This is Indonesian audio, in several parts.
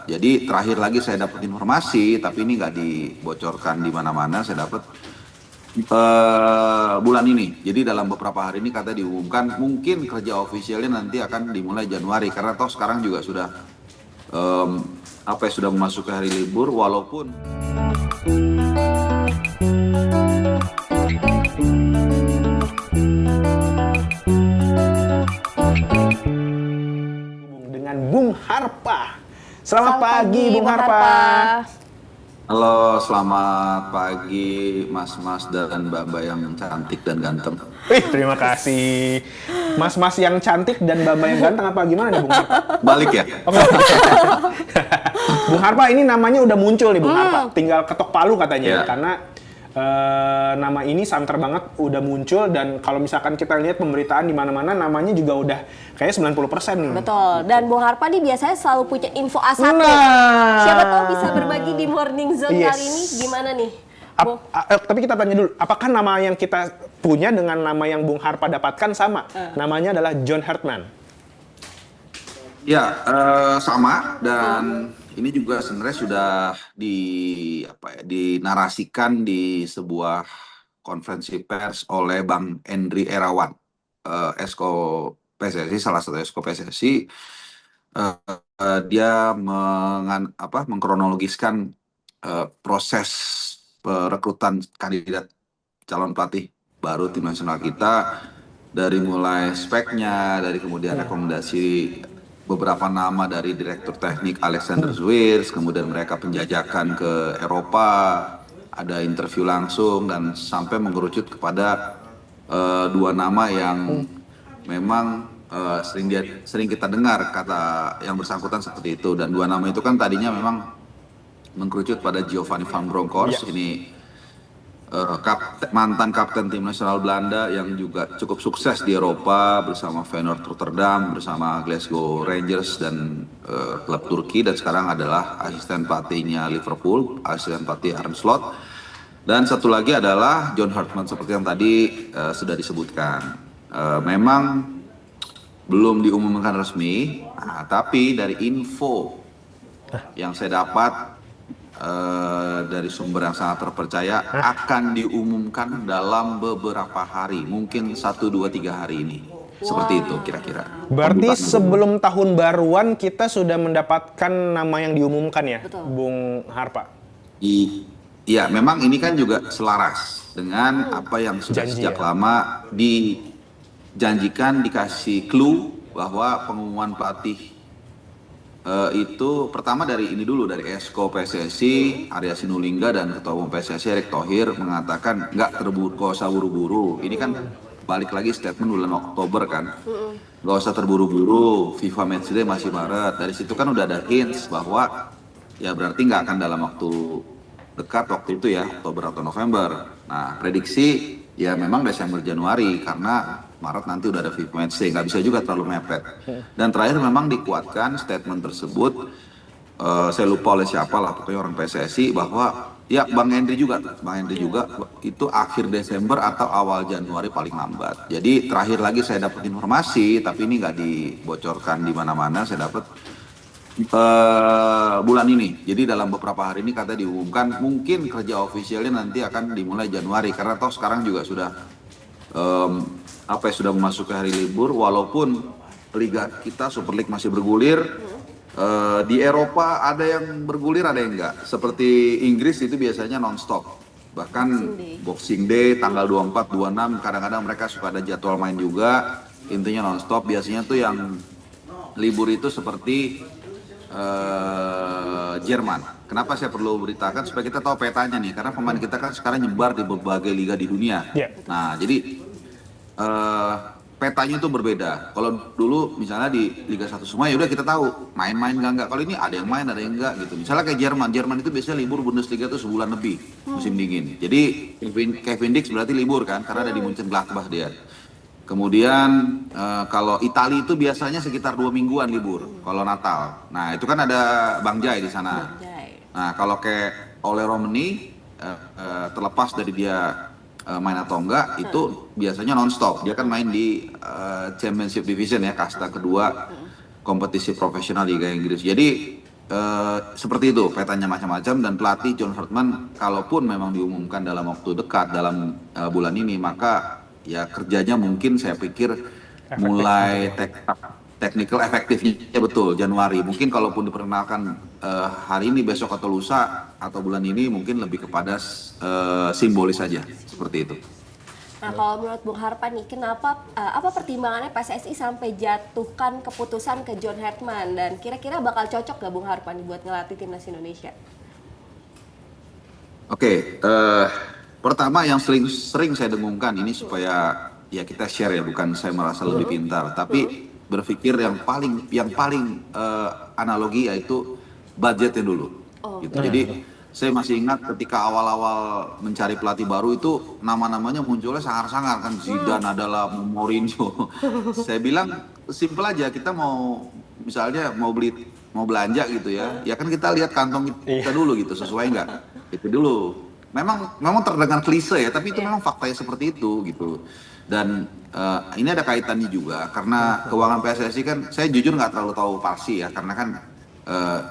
Jadi terakhir lagi saya dapat informasi, tapi ini nggak dibocorkan di mana-mana. Saya dapat bulan ini. Jadi dalam beberapa hari ini kata diumumkan, mungkin kerja ofisialnya nanti akan dimulai Januari. Karena toh sekarang juga sudah sudah memasuki hari libur, walaupun dengan Bung Harpa. Selamat pagi, Bung Bung Harpa. halo, selamat pagi mas-mas dan mbak-mbak yang cantik dan ganteng. Terima kasih. Mas-mas yang cantik dan mbak-mbak yang ganteng apa gimana nih, Bung Harpa? Balik ya? Oke. Bung Harpa ini namanya udah muncul nih, Bung Harpa. Tinggal ketok palu katanya, Yeah. karena nama ini santer banget udah muncul, dan kalau misalkan kita lihat pemberitaan di mana-mana namanya juga udah kayaknya 90% nih. Betul. Dan Bung Harpa nih biasanya selalu punya info A1. Nah. Siapa tahu bisa berbagi di Morning Zone Yes. kali ini gimana nih? Bung? Tapi kita tanya dulu, apakah nama yang kita punya dengan nama yang Bung Harpa dapatkan sama? Namanya adalah John Hartman. Ya, sama, dan ini juga sebenarnya sudah dinarasikan di sebuah konferensi pers oleh Bang Endri Erawan, Esko PSSI, salah satu Esko PSSI. Dia mengkronologiskan proses perekrutan kandidat calon pelatih baru tim nasional kita, dari mulai speknya, dari kemudian rekomendasi beberapa nama dari Direktur Teknik Alexander Zwiers, kemudian mereka penjajakan ke Eropa, ada interview langsung, dan sampai mengerucut kepada dua nama yang memang sering kita dengar kata yang bersangkutan seperti itu. Dan dua nama itu kan tadinya memang mengkerucut pada Giovanni van Bronckhorst, ini mantan kapten tim nasional Belanda yang juga cukup sukses di Eropa bersama Feyenoord Rotterdam, bersama Glasgow Rangers dan klub Turki, dan sekarang adalah asisten pelatihnya Liverpool, asisten pelatih Arne Slot. Dan satu lagi adalah John Hartman seperti yang tadi sudah disebutkan. Memang belum diumumkan resmi, tapi dari info yang saya dapat dari sumber yang sangat terpercaya akan diumumkan dalam beberapa hari, mungkin 1, 2, 3 hari ini. Seperti itu kira-kira. Berarti sebelum tahun baruan kita sudah mendapatkan nama yang diumumkan ya, Betul. Bung Harpa? Iya, memang ini kan juga selaras dengan apa yang sudah Janji, sejak ya? lama dijanjikan, dikasih clue bahwa pengumuman pelatih itu pertama dari ini dulu, dari Esko PSSI Arya Sinulinga dan Ketua Umum PSSI Erick Thohir mengatakan nggak usah buru-buru. Ini kan balik lagi statement bulan Oktober kan, nggak usah terburu-buru, FIFA Matchday masih Maret. Dari situ kan udah ada hints bahwa ya berarti nggak akan dalam waktu dekat waktu itu ya, Oktober atau November. Nah, prediksi ya memang Desember Januari, karena Maret nanti udah ada FIFA Matchday, nggak bisa juga terlalu mepet. Dan terakhir memang dikuatkan statement tersebut, saya lupa oleh siapa lah, pokoknya orang PSSI, bahwa ya Bang Hendri juga itu akhir Desember atau awal Januari paling lambat. Jadi terakhir lagi saya dapat informasi, tapi ini nggak dibocorkan di mana-mana, saya dapat bulan ini. Jadi dalam beberapa hari ini kata diumumkan, mungkin kerja ofisialnya nanti akan dimulai Januari, karena toh sekarang juga sudah sudah memasuki hari libur, walaupun liga kita Super League masih bergulir. Di Eropa ada yang bergulir, ada yang enggak. Seperti Inggris itu biasanya non-stop. Bahkan Boxing Day tanggal 24, 26, kadang-kadang mereka suka ada jadwal main juga. Intinya non-stop. Biasanya tuh yang libur itu seperti Jerman. Kenapa saya perlu beritakan? Supaya kita tahu petanya nih. Karena pemain kita kan sekarang nyebar di berbagai liga di dunia. Yeah. Nah, jadi petanya itu berbeda. Kalau dulu misalnya di Liga 1 semua ya udah kita tahu main-main enggak. Kalau ini ada yang main, ada yang enggak gitu. Misalnya kayak Jerman itu biasanya libur Bundesliga itu sebulan lebih musim dingin. Jadi Kevin Dix berarti libur kan, karena ada di Mönchengladbach dia. Kemudian kalau Italia itu biasanya sekitar 2 mingguan libur kalau Natal. Nah, itu kan ada Bang Jai di sana. Nah, kalau kayak Ole Romani terlepas dari dia main atau enggak, itu biasanya non-stop. Dia kan main di Championship Division ya, kasta kedua kompetisi profesional Liga Inggris. Jadi seperti itu petanya macam-macam, dan pelatih John Hartman kalaupun memang diumumkan dalam waktu dekat dalam bulan ini, maka ya kerjanya mungkin saya pikir mulai technical efektifnya betul Januari. Mungkin kalaupun diperkenalkan hari ini, besok atau lusa atau bulan ini, mungkin lebih kepada simbolis saja seperti itu. Nah, kalau menurut Bung Harpan nih, kenapa apa pertimbangannya PSSI sampai jatuhkan keputusan ke John Hartman, dan kira-kira bakal cocok gak Bung Harpan buat ngelatih timnas Indonesia? Oke, pertama yang sering saya dengungkan ini supaya ya kita share ya, bukan saya merasa lebih pintar, tapi berpikir yang paling analogi yaitu budgetnya dulu. Gitu. Jadi saya masih ingat ketika awal-awal mencari pelatih baru itu nama-namanya munculnya sangar-sangar kan, Zidane adalah Mourinho. Saya bilang simple aja, kita misalnya mau belanja gitu ya, ya kan kita lihat kantong kita dulu gitu, sesuai nggak? Itu dulu. Memang terdengar klise ya, tapi itu memang faktanya seperti itu gitu. Dan ini ada kaitannya juga karena keuangan PSSI kan, saya jujur nggak terlalu tahu pasti ya, karena kan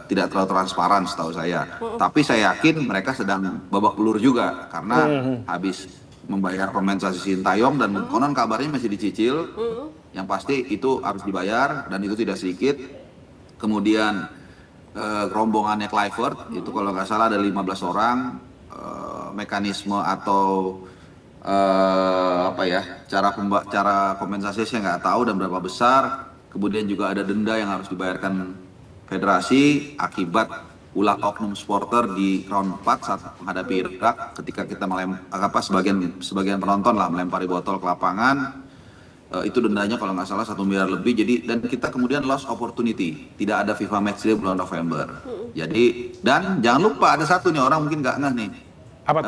tidak terlalu transparan setahu saya. Tapi saya yakin mereka sedang babak belur juga karena habis membayar kompensasi Sintayong dan konon kabarnya masih dicicil. Yang pasti itu harus dibayar dan itu tidak sedikit. Kemudian rombongannya Kluivert itu kalau nggak salah ada 15 orang. Mekanisme atau cara kompensasi saya nggak tahu dan berapa besar. Kemudian juga ada denda yang harus dibayarkan federasi akibat ulah oknum supporter di round 4 saat menghadapi Irak, ketika kita sebagian penonton lah melempari botol ke lapangan. Itu dendanya kalau nggak salah 1 miliar lebih. Jadi dan kita kemudian lost opportunity, tidak ada FIFA Matchday bulan November. Jadi dan jangan lupa ada satu nih, orang mungkin nggak ngeh nih. Apa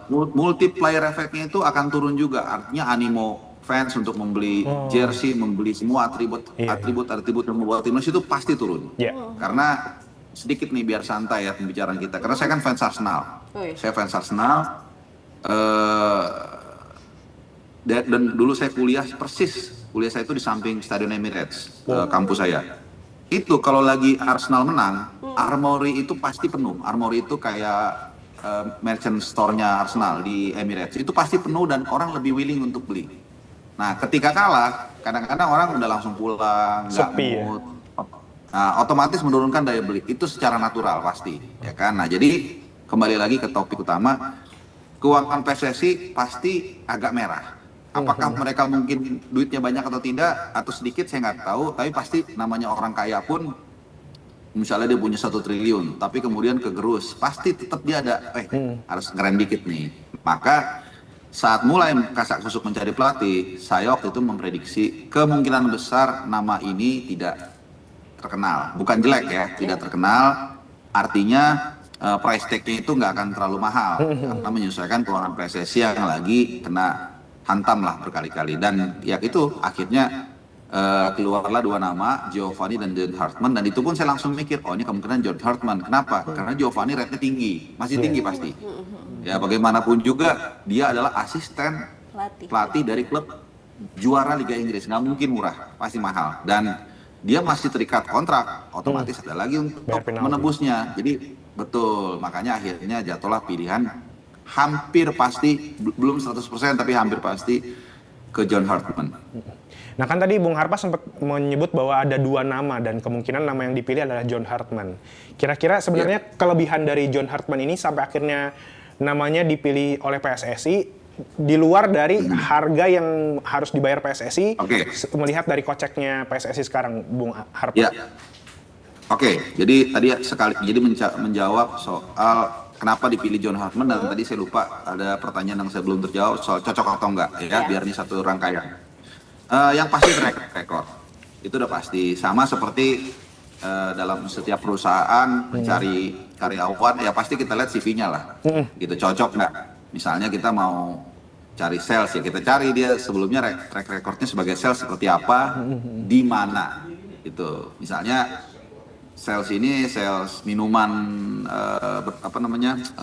Multiplier efeknya itu akan turun juga, artinya animo fans untuk membeli jersey, membeli semua atribut yang membawa timnas itu pasti turun. Karena sedikit nih biar santai ya pembicaraan kita, karena saya kan fans Arsenal. Saya fans Arsenal. Dan dulu saya kuliah saya itu di samping Stadion Emirates, kampus saya. Itu kalau lagi Arsenal menang, Armory itu pasti penuh. Armory itu kayak merchant store-nya Arsenal di Emirates. Itu pasti penuh dan orang lebih willing untuk beli. Nah, ketika kalah, kadang-kadang orang udah langsung pulang, nggak mood. Nah, otomatis menurunkan daya beli. Itu secara natural pasti, ya kan? Nah, jadi kembali lagi ke topik utama, keuangan PSSI pasti agak merah. Apakah mereka mungkin duitnya banyak atau tidak, atau sedikit saya nggak tahu, tapi pasti namanya orang kaya pun, misalnya dia punya 1 triliun, tapi kemudian kegerus, pasti tetap dia ada, harus ngerem dikit nih. Maka saat mulai kasak kusuk mencari pelatih, saya waktu itu memprediksi kemungkinan besar nama ini tidak terkenal. Bukan jelek ya, tidak terkenal, artinya price tag-nya itu nggak akan terlalu mahal, karena menyesuaikan keuangan PSSI yang lagi kena hantam lah berkali-kali. Dan ya itu akhirnya keluarlah 2 nama, Giovanni dan John Hartman, dan itu pun saya langsung mikir, oh ini kemungkinan John Hartman. Kenapa? Karena Giovanni rate-nya tinggi, masih tinggi pasti. Ya bagaimanapun juga dia adalah asisten pelatih dari klub juara Liga Inggris, nggak mungkin murah, pasti mahal. Dan dia masih terikat kontrak, otomatis ada lagi untuk menebusnya. Jadi betul, makanya akhirnya jatuhlah pilihan hampir pasti, belum 100% tapi hampir pasti ke John Hartman. Nah kan tadi Bung Harpa sempat menyebut bahwa ada 2 nama dan kemungkinan nama yang dipilih adalah John Hartman. Kira-kira sebenarnya kelebihan dari John Hartman ini sampai akhirnya namanya dipilih oleh PSSI di luar dari harga yang harus dibayar PSSI, melihat dari koceknya PSSI sekarang, Bung Harpa. Oke, jadi tadi menjawab soal kenapa dipilih John Hartman, dan tadi saya lupa ada pertanyaan yang saya belum terjawab soal cocok atau enggak ya, biar ini satu rangkaian. Yang pasti track record itu udah pasti, sama seperti dalam setiap perusahaan mencari karyawan ya pasti kita lihat CV-nya lah, gitu cocok nggak. Misalnya kita mau cari sales ya kita cari dia sebelumnya track recordnya sebagai sales seperti apa, di mana itu. Misalnya sales ini sales minuman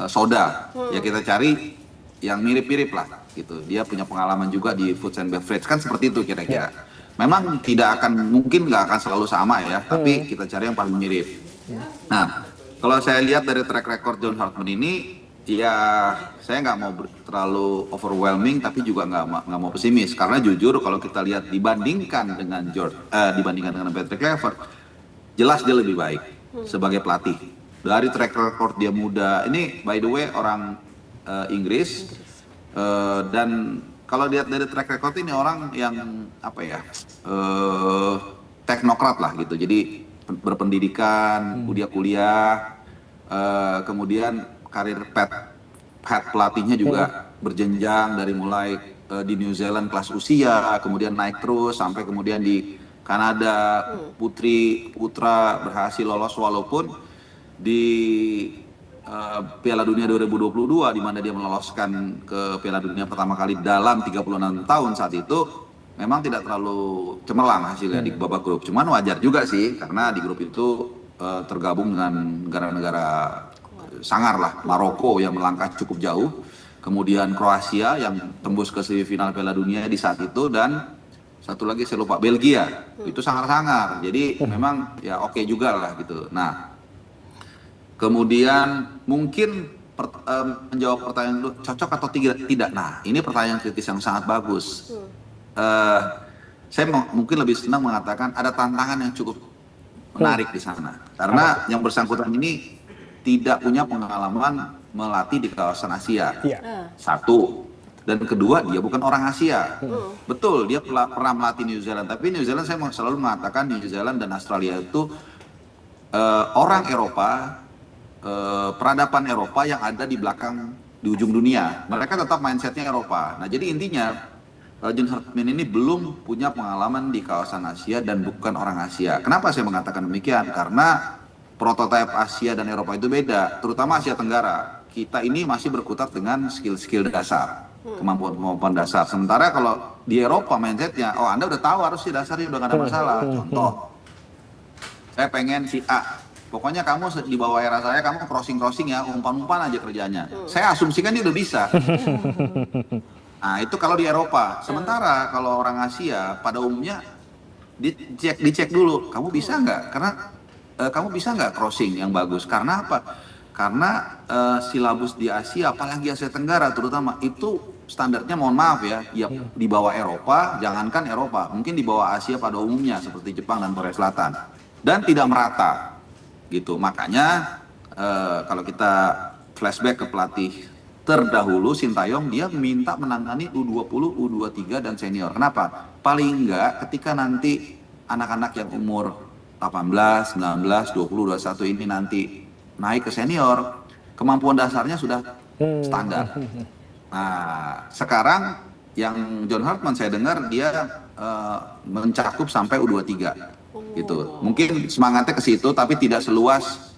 soda, ya kita cari yang mirip-mirip lah gitu. Dia punya pengalaman juga di food and beverage, kan seperti itu kira-kira. Memang nggak akan selalu sama ya, tapi kita cari yang paling mirip. Nah, kalau saya lihat dari track record John Hartman ini, ya saya nggak mau terlalu overwhelming, tapi juga nggak mau pesimis. Karena jujur kalau kita lihat dibandingkan dengan Patrick Kluivert, jelas dia lebih baik sebagai pelatih. Dari track record dia muda, ini by the way orang Inggris. Dan kalau lihat dari track record ini orang yang apa ya, teknokrat lah gitu. Jadi berpendidikan, dia kuliah, kemudian karir head pelatihnya juga berjenjang dari mulai di New Zealand kelas usia, kemudian naik terus sampai kemudian di Kanada putra berhasil lolos walaupun di Piala Dunia 2022 di mana dia meloloskan ke Piala Dunia pertama kali dalam 36 tahun saat itu memang tidak terlalu cemerlang hasilnya di babak grup. Cuman wajar juga sih karena di grup itu tergabung dengan negara-negara sangar lah, Maroko yang melangkah cukup jauh, kemudian Kroasia yang tembus ke semifinal Piala Dunia di saat itu dan satu lagi saya lupa Belgia itu sangar-sangar. Jadi memang ya oke juga lah gitu. Nah, kemudian mungkin menjawab pertanyaan itu cocok atau tidak. Nah, ini pertanyaan kritis yang sangat bagus. Saya mungkin lebih senang mengatakan ada tantangan yang cukup menarik di sana. Karena yang bersangkutan ini tidak punya pengalaman melatih di kawasan Asia. Satu. Dan kedua, dia bukan orang Asia. Betul, dia pernah melatih New Zealand. Tapi New Zealand saya selalu mengatakan New Zealand dan Australia itu orang Eropa, peradaban Eropa yang ada di belakang di ujung dunia. Mereka tetap mindsetnya Eropa. Nah jadi intinya John Hartman ini belum punya pengalaman di kawasan Asia dan bukan orang Asia. Kenapa saya mengatakan demikian? Karena prototipe Asia dan Eropa itu beda, terutama Asia Tenggara. Kita ini masih berkutat dengan skill-skill dasar, kemampuan dasar. Sementara kalau di Eropa mindsetnya, oh Anda udah tahu harus si dasarnya udah gak ada masalah. Contoh, saya pengen si A. Pokoknya kamu di bawah era saya, kamu crossing ya, umpan-umpan aja kerjanya. Saya asumsikan dia udah bisa. Nah itu kalau di Eropa. Sementara kalau orang Asia pada umumnya dicek dulu, kamu bisa nggak? Karena kamu bisa nggak crossing yang bagus? Karena apa? Karena silabus di Asia, apalagi Asia Tenggara terutama, itu standarnya mohon maaf ya di bawah Eropa, jangankan Eropa, mungkin di bawah Asia pada umumnya seperti Jepang dan Korea Selatan. Dan tidak merata. Gitu. Makanya kalau kita flashback ke pelatih terdahulu Sintayong, dia minta menangani U20, U23 dan senior. Kenapa? Paling enggak ketika nanti anak-anak yang umur 18, 19, 20, 21 ini nanti naik ke senior, kemampuan dasarnya sudah standar. Nah, sekarang yang John Hartman saya dengar dia mencakup sampai U23. Gitu. Mungkin semangatnya ke situ tapi tidak seluas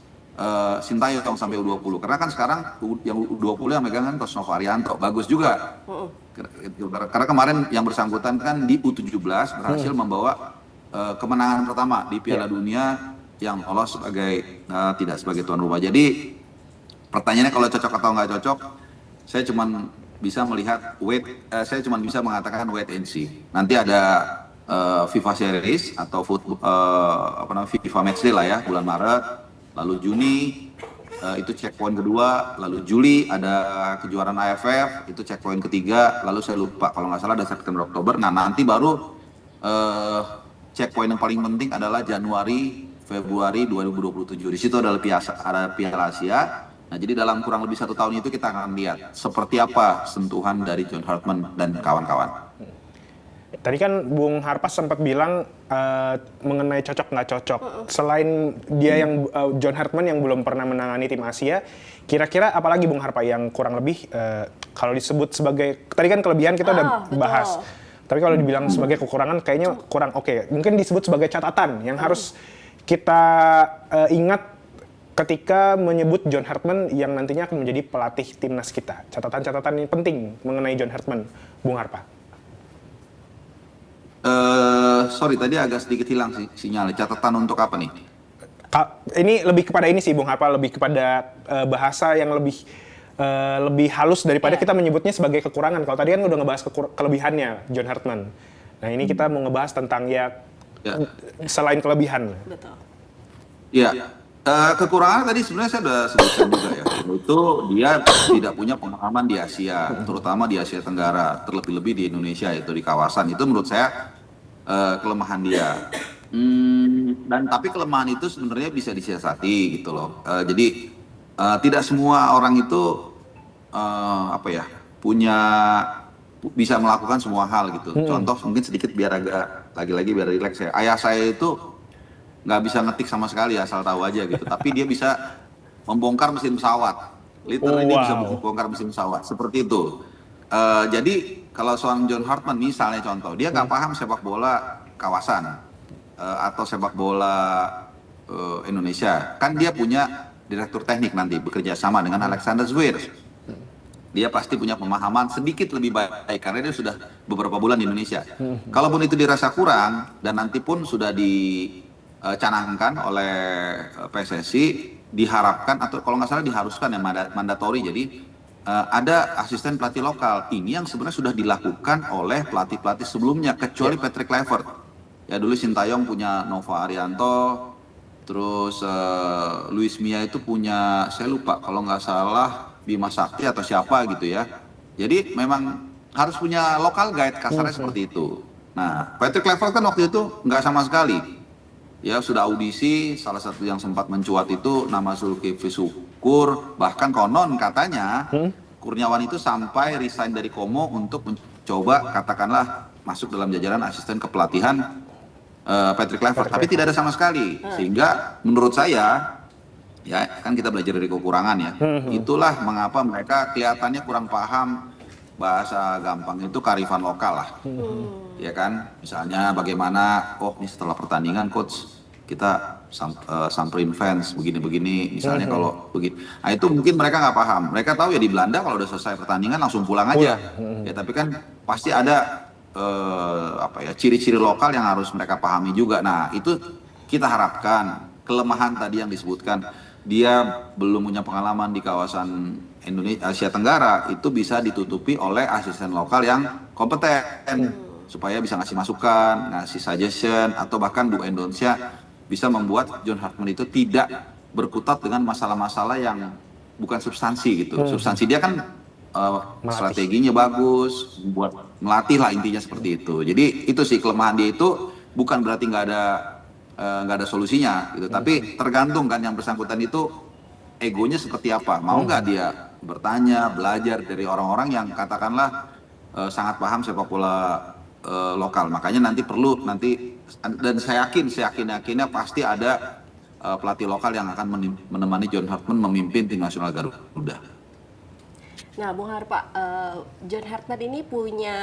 Sintayong sampai U20. Karena kan sekarang yang U20 yang megang kan Coach Novo Arianto, bagus juga. Karena kemarin yang bersangkutan kan di U17 berhasil membawa kemenangan pertama di Piala Dunia yang lolos sebagai tidak sebagai tuan rumah. Jadi pertanyaannya kalau cocok atau nggak cocok, saya cuma bisa melihat saya cuma bisa mengatakan wait and see. Nanti ada FIFA Series atau FIFA Matchday lah ya bulan Maret, lalu Juni itu checkpoint kedua, lalu Juli ada kejuaraan AFF itu checkpoint ketiga, lalu saya lupa kalau nggak salah ada September Oktober. Nah nanti baru checkpoint yang paling penting adalah Januari Februari 2027. Di situ ada Piala Asia. Nah jadi dalam kurang lebih 1 tahun itu kita akan lihat seperti apa sentuhan dari John Hartman dan kawan-kawan. Tadi kan Bung Harpas sempat bilang mengenai cocok nggak cocok. Selain dia yang John Hartman yang belum pernah menangani tim Asia, kira-kira apalagi Bung Harpa yang kurang lebih kalau disebut sebagai, tadi kan kelebihan kita udah bahas. Tapi kalau dibilang sebagai kekurangan kayaknya kurang oke. Mungkin disebut sebagai catatan yang harus kita ingat ketika menyebut John Hartman yang nantinya akan menjadi pelatih timnas kita. Catatan-catatan yang penting mengenai John Hartman, Bung Harpa. Sorry tadi agak sedikit hilang sinyal. Catatan untuk apa nih? Ini lebih kepada ini sih Bung Harpa, lebih kepada bahasa yang lebih halus daripada kita menyebutnya sebagai kekurangan. Kalau tadi kan udah ngebahas kelebihannya John Hartman. Nah ini kita mau ngebahas tentang selain kelebihan. Betul. Ya, Kekurangan tadi sebenarnya saya sudah sebutkan juga ya, itu dia tidak punya pengalaman di Asia, terutama di Asia Tenggara, terlebih-lebih di Indonesia itu di kawasan itu menurut saya kelemahan dia. Dan tapi kelemahan itu sebenarnya bisa disiasati gitu loh. Jadi tidak semua orang itu apa ya bisa melakukan semua hal gitu. Contoh mungkin sedikit biar agak lagi-lagi biar rileks ya. Ayah saya itu nggak bisa ngetik sama sekali asal tahu aja gitu. Tapi dia bisa membongkar mesin pesawat. Literally dia bisa membongkar mesin pesawat seperti itu. Jadi kalau seorang John Hartman misalnya contoh, dia nggak paham sepak bola kawasan atau sepak bola Indonesia. Kan dia punya direktur teknik nanti bekerja sama dengan Alexander Zverev. Dia pasti punya pemahaman sedikit lebih baik karena dia sudah beberapa bulan di Indonesia. Kalaupun itu dirasa kurang dan nanti pun sudah dicanangkan oleh PSSI, diharapkan atau kalau nggak salah diharuskan ya mandatori. Jadi ada asisten pelatih lokal. Ini yang sebenarnya sudah dilakukan oleh pelatih-pelatih sebelumnya kecuali Patrick Kluivert. Ya dulu Sintayong punya Nova Arianto, terus Luis Mia itu punya saya lupa kalau nggak salah Bima Sakti atau siapa gitu ya. Jadi memang harus punya local guide kasarnya seperti itu. Nah, Patrick Kluivert kan waktu itu nggak sama sekali. Ya sudah audisi, salah satu yang sempat mencuat itu nama Zulkifli Syukur, bahkan konon katanya Kurniawan itu sampai resign dari Como untuk mencoba katakanlah masuk dalam jajaran asisten kepelatihan Patrick Kluivert, tapi tidak ada sama sekali. Sehingga menurut saya ya kan kita belajar dari kekurangan ya. Itulah mengapa mereka kelihatannya kurang paham bahasa gampang itu kearifan lokal lah. Ya kan, misalnya bagaimana ini setelah pertandingan coach kita samperin fans begini-begini misalnya kalau begitu. Nah itu mungkin mereka nggak paham. Mereka tahu ya di Belanda kalau udah selesai pertandingan langsung pulang aja. Ya tapi kan pasti ada ciri-ciri lokal yang harus mereka pahami juga. Nah itu kita harapkan kelemahan tadi yang disebutkan, dia belum punya pengalaman di kawasan Asia Tenggara, itu bisa ditutupi oleh asisten lokal yang kompeten supaya bisa ngasih masukan, ngasih suggestion, atau bahkan Bu Indonesia bisa membuat John Hartman itu tidak berkutat dengan masalah-masalah yang bukan substansi gitu. Substansi dia kan strateginya bagus, buat melatih lah intinya seperti itu. Jadi itu sih kelemahan dia itu, bukan berarti nggak ada solusinya gitu, tapi tergantung kan yang bersangkutan itu egonya seperti apa, mau nggak dia bertanya, belajar dari orang-orang yang katakanlah sangat paham sepak bola lokal. Makanya nanti perlu dan saya yakinnya pasti ada pelatih lokal yang akan menemani John Hartman memimpin tim nasional Garuda. Nah, Bung Harpa, John Hartman ini punya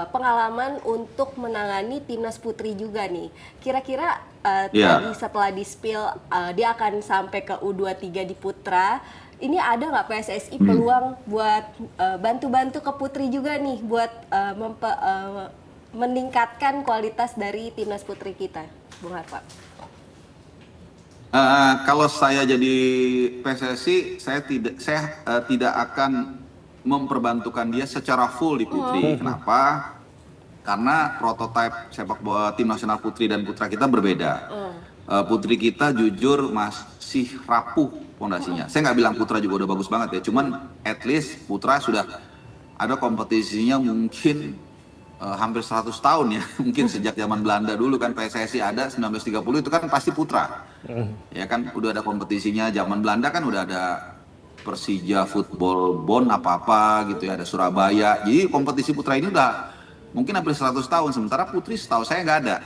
pengalaman untuk menangani timnas putri juga nih. Kira-kira tadi setelah di-spill dia akan sampai ke U23 di putra. Ini ada nggak PSSI peluang buat bantu-bantu ke putri juga nih buat meningkatkan kualitas dari timnas putri kita, Bung Harpa? Kalau saya jadi PSSI, saya tidak akan memperbantukan dia secara full di putri. Kenapa? Karena prototipe sepak bola tim nasional putri dan putra kita berbeda. Putri kita jujur masih rapuh fondasinya. Saya nggak bilang putra juga udah bagus banget ya, cuman at least putra sudah ada kompetisinya mungkin hampir 100 tahun ya, mungkin sejak zaman Belanda dulu kan PSSI ada 1930 itu kan pasti putra. Ya kan udah ada kompetisinya, zaman Belanda kan udah ada Persija Football Bond apa-apa gitu ya, ada Surabaya. Jadi kompetisi putra ini udah mungkin hampir 100 tahun, sementara putri setahu saya nggak ada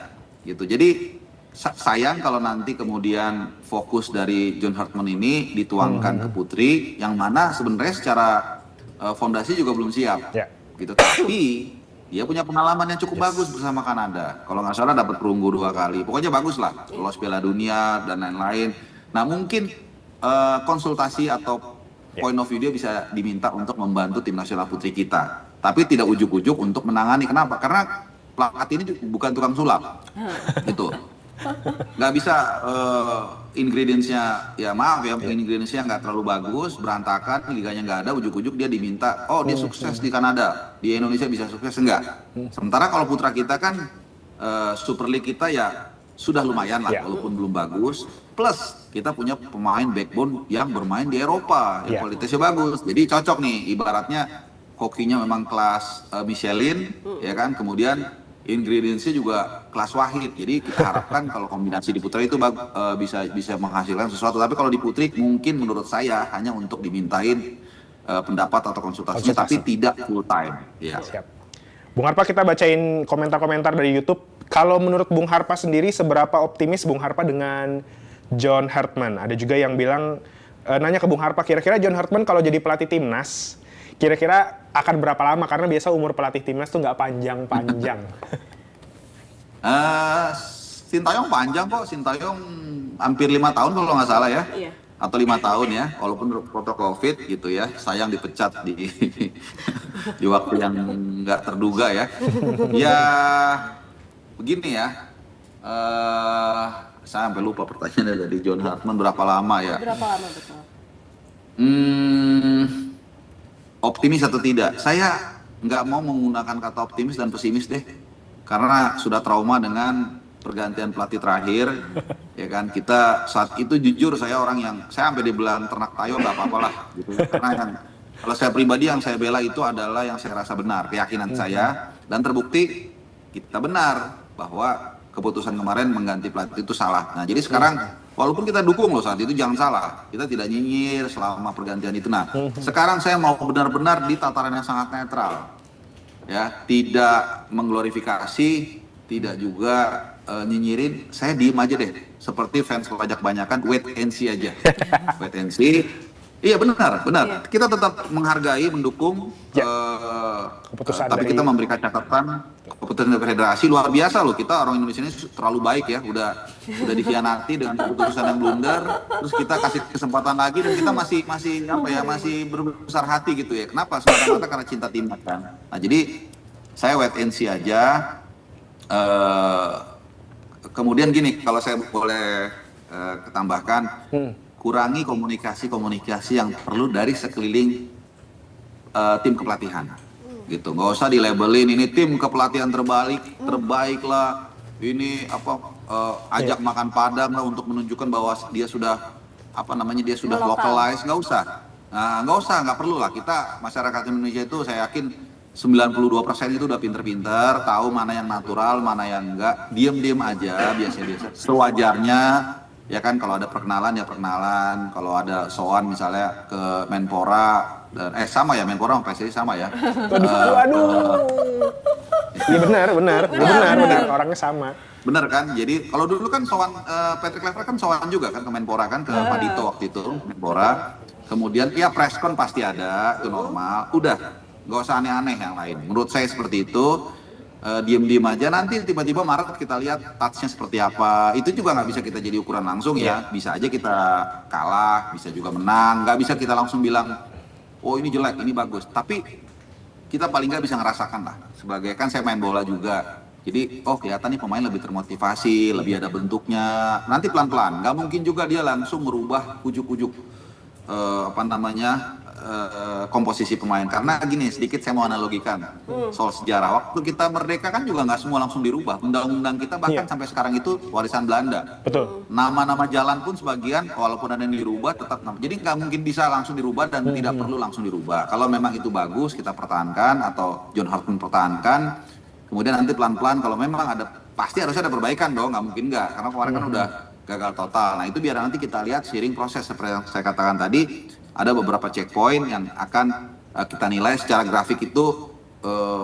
gitu. Jadi sayang kalau nanti kemudian fokus dari John Hartman ini dituangkan ke putri, yang mana sebenarnya secara fondasi juga belum siap gitu. Tapi dia punya pengalaman yang cukup bagus bersama Kanada. Kalau nggak salah dapat perunggu 2 kali. Pokoknya bagus lah, lolos Piala Dunia dan lain-lain. Nah mungkin konsultasi atau point of view dia bisa diminta untuk membantu tim nasional putri kita. Tapi tidak ujuk-ujuk untuk menangani. Kenapa? Karena pelatih ini bukan tukang sulap. Gitu. Nggak bisa ingredients-nya, ya maaf ya, ingredients-nya nggak terlalu bagus, berantakan, liganya nggak ada, ujuk-ujuk dia diminta, dia sukses di Kanada, di Indonesia bisa sukses, enggak. Sementara kalau putra kita kan Super League kita ya sudah lumayan lah, walaupun belum bagus, plus kita punya pemain backbone yang bermain di Eropa, yang Iya. kualitasnya bagus. Jadi cocok nih, ibaratnya hokinya memang kelas Michelin, ya kan. Kemudian ingredientsnya juga kelas Wahid. Jadi kita harapkan kalau kombinasi di putra itu bisa menghasilkan sesuatu. Tapi kalau di putri mungkin menurut saya hanya untuk dimintain pendapat atau konsultasinya, tapi tidak full time. Ya. Siap. Bung Harpa, kita bacain komentar-komentar dari YouTube. Kalau menurut Bung Harpa sendiri, seberapa optimis Bung Harpa dengan John Hartman? Ada juga yang bilang, nanya ke Bung Harpa, kira-kira John Hartman kalau jadi pelatih timnas, kira-kira akan berapa lama? Karena biasa umur pelatih timnas tuh nggak panjang-panjang. Sintayong panjang kok, Sintayong hampir 5 tahun kalau nggak salah ya. Iya. Atau 5 tahun ya, walaupun foto COVID gitu ya, sayang dipecat di di waktu yang nggak terduga ya. Ya begini ya, saya sampai lupa pertanyaannya dari John Hartman berapa lama ya? Berapa lama betul? Optimis atau tidak? Saya nggak mau menggunakan kata optimis dan pesimis deh, karena sudah trauma dengan pergantian pelatih terakhir, ya kan. Kita saat itu jujur saya orang yang saya sampai dibilang ternak tayo nggak apa-apalah gitu. Karena yang kalau saya pribadi yang saya bela itu adalah yang saya rasa benar, keyakinan saya, dan terbukti kita benar bahwa keputusan kemarin mengganti pelatih itu salah. Nah jadi sekarang walaupun kita dukung loh saat itu, jangan salah, kita tidak nyinyir selama pergantian itu. Nah sekarang saya mau benar-benar di tataran yang sangat netral, ya, tidak mengglorifikasi, tidak juga nyinyirin. Saya diem aja deh, seperti fans pajak banyakan, wait and see aja. Wait and see. Iya benar. Iya. Kita tetap menghargai, mendukung, Keputusan tapi dari- kita memberikan catatan keputusan dari federasi luar biasa loh. Kita orang Indonesia ini terlalu baik ya, udah dikhianati dengan keputusan yang blunder, terus kita kasih kesempatan lagi dan kita masih berbesar hati gitu ya. Kenapa? Semata-mata karena cinta timnas kan. Nah jadi saya wait and see aja. Kemudian gini, kalau saya boleh ketambahkan, kurangi komunikasi yang perlu dari sekeliling tim kepelatihan, gitu. Nggak usah dilabelin ini tim kepelatihan terbaik lah, ini ajak makan padang lah untuk menunjukkan bahwa dia sudah localize. Nggak perlu lah. Kita masyarakat Indonesia itu saya yakin 92% itu udah pinter-pinter, tahu mana yang natural, mana yang enggak. Diem aja, biasa-biasa. Sewajarnya, ya kan, kalau ada perkenalan ya perkenalan. Kalau ada soan misalnya ke Menpora, sama ya, Menpora sama PSSI sama ya. Waduh. Iya benar, orangnya sama. Bener kan? Jadi kalau dulu kan soan Patrick Lever kan soan juga kan ke Menpora kan, ke Pak Dito waktu itu, Menpora. Kemudian ya preskon pasti ada, itu normal. Udah. Nggak usah aneh-aneh yang lain. Menurut saya seperti itu, diem-diem aja. Nanti tiba-tiba Maret kita lihat touch-nya seperti apa. Itu juga nggak bisa kita jadi ukuran langsung ya. Bisa aja kita kalah, bisa juga menang. Nggak bisa kita langsung bilang, oh ini jelek, ini bagus. Tapi kita paling nggak bisa ngerasakan lah. Sebagai kan saya main bola juga. Jadi, kelihatan nih pemain lebih termotivasi, lebih ada bentuknya. Nanti pelan-pelan. Nggak mungkin juga dia langsung merubah ujuk-ujuk komposisi pemain. Karena gini, sedikit saya mau analogikan soal sejarah. Waktu kita merdeka kan juga nggak semua langsung dirubah. Undang-undang kita bahkan sampai sekarang itu warisan Belanda. Betul. Nama-nama jalan pun sebagian walaupun ada yang dirubah tetap jadi nggak mungkin bisa langsung dirubah dan tidak perlu langsung dirubah. Kalau memang itu bagus kita pertahankan atau John Hartman pertahankan. Kemudian nanti pelan-pelan kalau memang ada, pasti harusnya ada perbaikan dong, nggak mungkin nggak. Karena kemarin kan udah gagal total. Nah itu biar nanti kita lihat seiring proses seperti yang saya katakan tadi. Ada beberapa checkpoint yang akan kita nilai secara grafik itu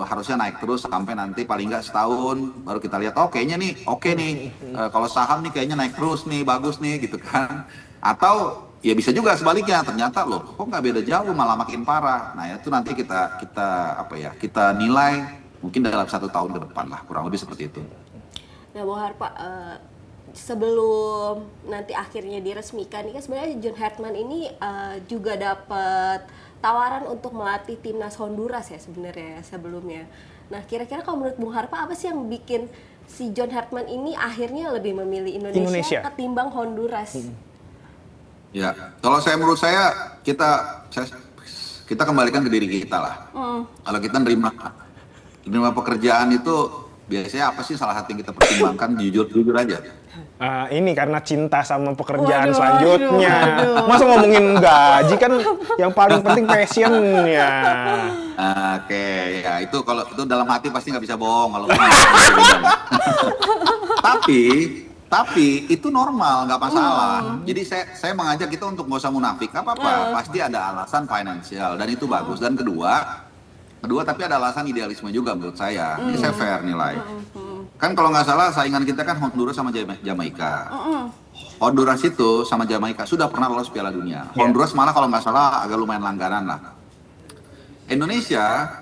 harusnya naik terus sampai nanti paling nggak setahun baru kita lihat kayaknya nih oke nih, kalau saham nih kayaknya naik terus nih, bagus nih gitu kan. Atau ya bisa juga sebaliknya, ternyata loh kok nggak beda jauh malah makin parah. Nah itu nanti kita nilai mungkin dalam 1 tahun ke depan lah, kurang lebih seperti itu. Nah Bung Harpa, sebelum nanti akhirnya diresmikan, ini kan sebenarnya John Hartman ini juga dapat tawaran untuk melatih timnas Honduras ya sebenarnya sebelumnya. Nah kira-kira kalau menurut Bung Harpa apa sih yang bikin si John Hartman ini akhirnya lebih memilih Indonesia. ketimbang Honduras? Ya, kalau menurut saya kita kembalikan ke diri kita lah. Kalau kita nerima pekerjaan itu Biasanya apa sih salah satu yang kita pertimbangkan? Jujur aja. Ini karena cinta sama pekerjaan Waduh, selanjutnya. waduh. Masa ngomongin gaji kan yang paling penting passionnya. Oke, ya itu kalau itu dalam hati pasti nggak bisa bohong kalau tapi itu normal, nggak masalah. Jadi saya mengajak kita untuk nggak usah munafik, nggak apa-apa. Pasti ada alasan finansial dan itu bagus. Dan kedua tapi ada alasan idealisme juga menurut saya. Ini saya fair nilai. Kan kalau nggak salah saingan kita kan Honduras sama Jamaika. Honduras itu sama Jamaika sudah pernah lolos Piala Dunia. Honduras malah kalau nggak salah agak lumayan langganan lah. Indonesia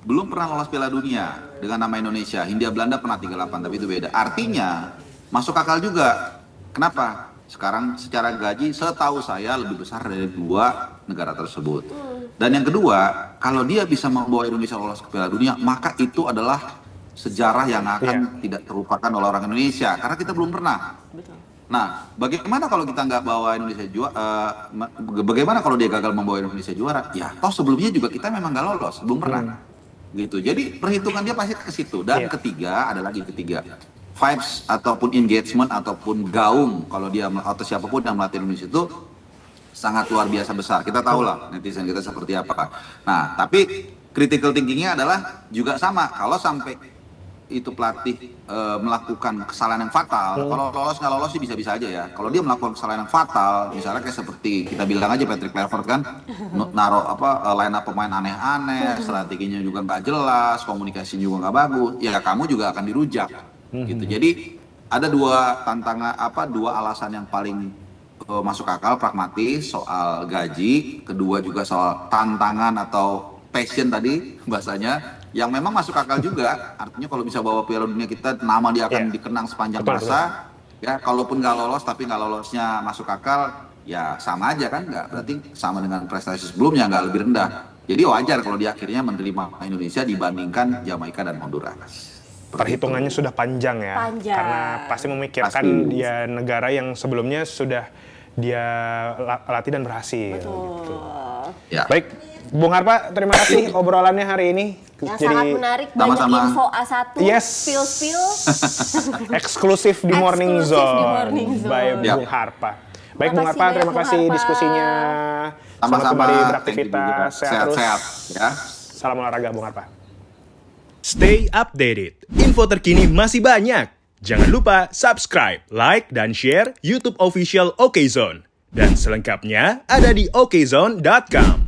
belum pernah lolos Piala Dunia dengan nama Indonesia. Hindia Belanda pernah 38, tapi itu beda. Artinya masuk akal juga. Kenapa? Sekarang secara gaji setahu saya lebih besar dari dua negara tersebut. Dan yang kedua, kalau dia bisa membawa Indonesia lolos ke Piala Dunia, maka itu adalah sejarah yang akan tidak terlupakan oleh orang Indonesia. Karena kita belum pernah. Betul. Nah, bagaimana kalau kita nggak bawa Indonesia juara? Bagaimana kalau dia gagal membawa Indonesia juara? Ya, toh sebelumnya juga kita memang nggak lolos, belum pernah. Gitu. Jadi perhitungan dia pasti ke situ. Dan ketiga, vibes ataupun engagement ataupun gaung kalau dia atau siapapun yang melatih Indonesia itu sangat luar biasa besar. Kita tahu lah netizen kita seperti apa. Nah, tapi critical thinkingnya adalah juga sama. Kalau sampai itu pelatih melakukan kesalahan yang fatal, kalau lolos nggak lolos sih bisa-bisa aja ya. Kalau dia melakukan kesalahan yang fatal, misalnya kayak seperti kita bilang aja Patrick Kluivert kan, naruh line up pemain aneh-aneh, strateginya juga nggak jelas, komunikasinya juga nggak bagus, ya kamu juga akan dirujak. Gitu. Jadi ada dua alasan yang paling masuk akal, pragmatis soal gaji, kedua juga soal tantangan atau passion tadi bahasanya yang memang masuk akal juga. Artinya kalau bisa bawa Piala Dunia kita, nama dia akan dikenang sepanjang masa. Ya, kalaupun nggak lolos tapi nggak lolosnya masuk akal, ya sama aja kan, nggak berarti sama dengan prestasi sebelumnya, nggak lebih rendah. Jadi wajar kalau dia akhirnya menerima Indonesia dibandingkan Jamaika dan Honduras. Perhitungannya sudah panjang ya. Karena pasti memikirkan dia negara yang sebelumnya sudah dia latih dan berhasil. Gitu. Ya. Baik, Bung Harpa, terima kasih obrolannya hari ini. Yang sangat menarik, banyak info A1, spill. Eksklusif di Morning Zone. By Bung Harpa. Baik, Bung Harpa, terima kasih diskusinya. Selamat kembali beraktivitas, sehat terus. Ya. Salam olahraga, Bung Harpa. Stay updated. Info terkini masih banyak. Jangan lupa subscribe, like, dan share YouTube official OKZone. Dan selengkapnya ada di okezone.com.